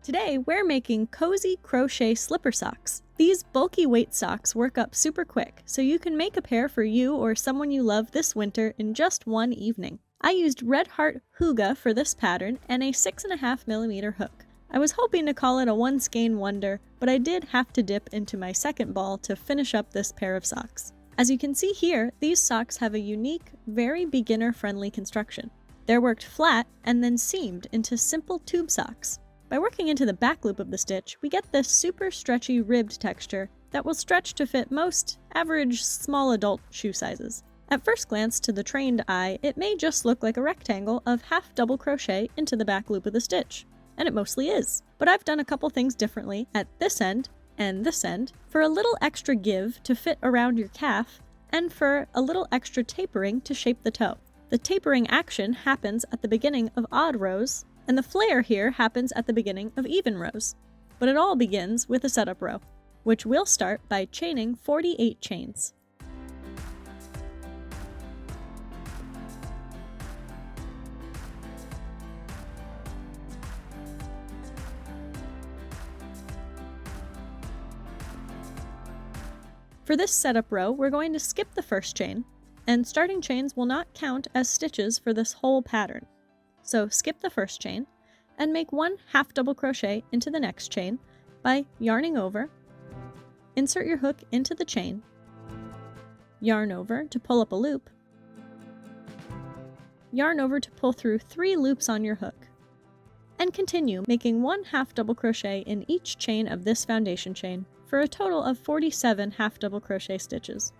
Today, we're making cozy crochet slipper socks. These bulky weight socks work up super quick, so you can make a pair for you or someone you love this winter in just one evening. I used Red Heart Hygge for this pattern and a 6.5mm hook. I was hoping to call it a one skein wonder, but I did have to dip into my second ball to finish up this pair of socks. As you can see here, these socks have a unique, very beginner-friendly construction. They're worked flat and then seamed into simple tube socks. By working into the back loop of the stitch, we get this super stretchy ribbed texture that will stretch to fit most average small adult shoe sizes. At first glance to the trained eye, it may just look like a rectangle of half double crochet into the back loop of the stitch, and it mostly is. But I've done a couple things differently at this end and this end for a little extra give to fit around your calf and for a little extra tapering to shape the toe. The tapering action happens at the beginning of odd rows, and the flare here happens at the beginning of even rows. But it all begins with a setup row, which we'll start by chaining 48 chains. For this setup row, we're going to skip the first chain, and starting chains will not count as stitches for this whole pattern. So skip the first chain, and make one half double crochet into the next chain by yarning over, insert your hook into the chain, yarn over to pull up a loop, yarn over to pull through 3 loops on your hook, and continue making one half double crochet in each chain of this foundation chain for a total of 47 half double crochet stitches.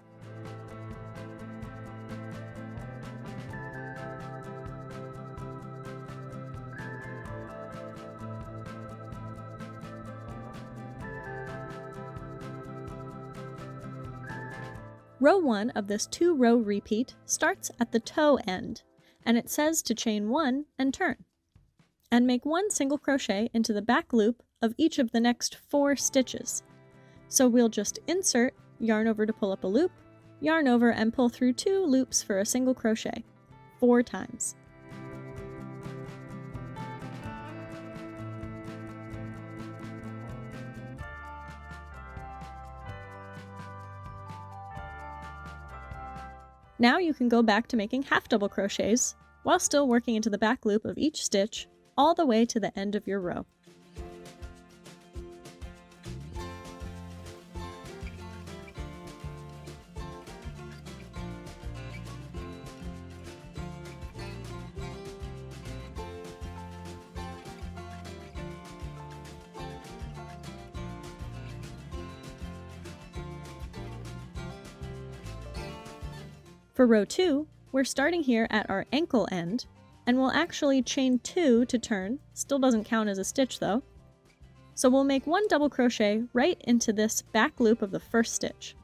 Row 1 of this 2-row repeat starts at the toe end, and it says to chain 1 and turn, and make 1 single crochet into the back loop of each of the next 4 stitches. So we'll just insert, yarn over to pull up a loop, yarn over and pull through 2 loops for a single crochet, 4 times. Now you can go back to making half double crochets while still working into the back loop of each stitch all the way to the end of your row. For row 2, we're starting here at our ankle end, and we'll actually chain 2 to turn. Still doesn't count as a stitch though. So we'll make 1 double crochet right into this back loop of the first stitch.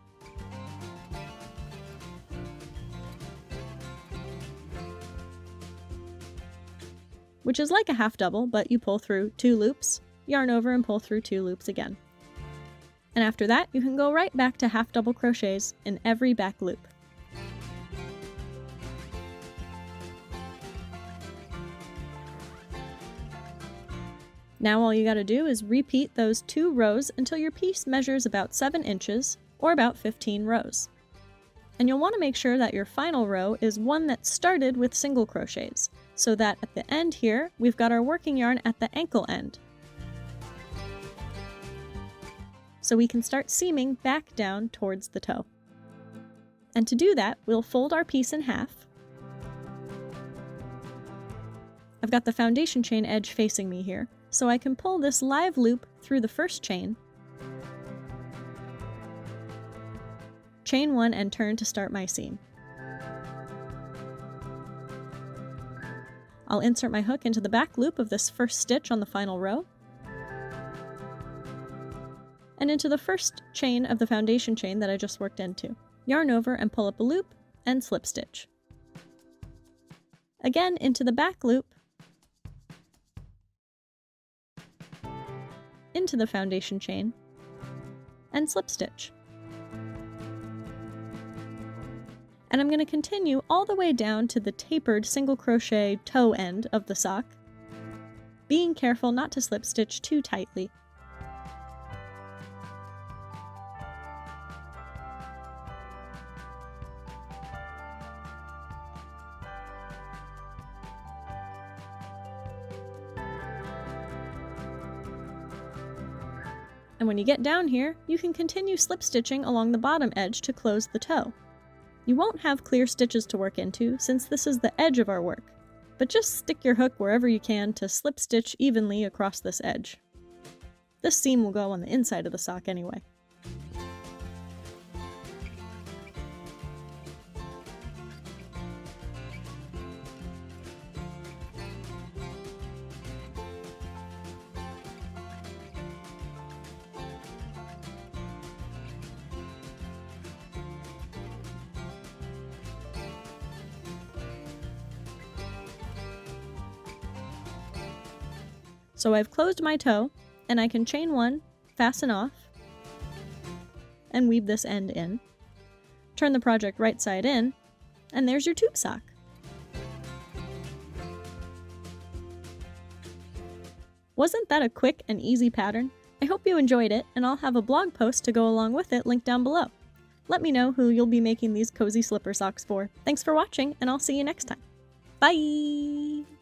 Which is like a half double, but you pull through 2 loops, yarn over and pull through 2 loops again. And after that, you can go right back to half double crochets in every back loop. Now all you gotta do is repeat those 2 rows until your piece measures about 7 inches, or about 15 rows. And you'll want to make sure that your final row is one that started with single crochets, so that at the end here, we've got our working yarn at the ankle end. So we can start seaming back down towards the toe. And to do that, we'll fold our piece in half. I've got the foundation chain edge facing me here, so I can pull this live loop through the first chain, chain 1 and turn to start my seam. I'll insert my hook into the back loop of this first stitch on the final row, and into the first chain of the foundation chain that I just worked into. Yarn over and pull up a loop, and slip stitch. Again into the back loop, into the foundation chain, and slip stitch. And I'm going to continue all the way down to the tapered single crochet toe end of the sock, being careful not to slip stitch too tightly. And when you get down here, you can continue slip stitching along the bottom edge to close the toe. You won't have clear stitches to work into since this is the edge of our work, but just stick your hook wherever you can to slip stitch evenly across this edge. This seam will go on the inside of the sock anyway. So I've closed my toe, and I can chain one, fasten off, and weave this end in. Turn the project right side in, and there's your tube sock. Wasn't that a quick and easy pattern? I hope you enjoyed it, and I'll have a blog post to go along with it linked down below. Let me know who you'll be making these cozy slipper socks for. Thanks for watching, and I'll see you next time. Bye!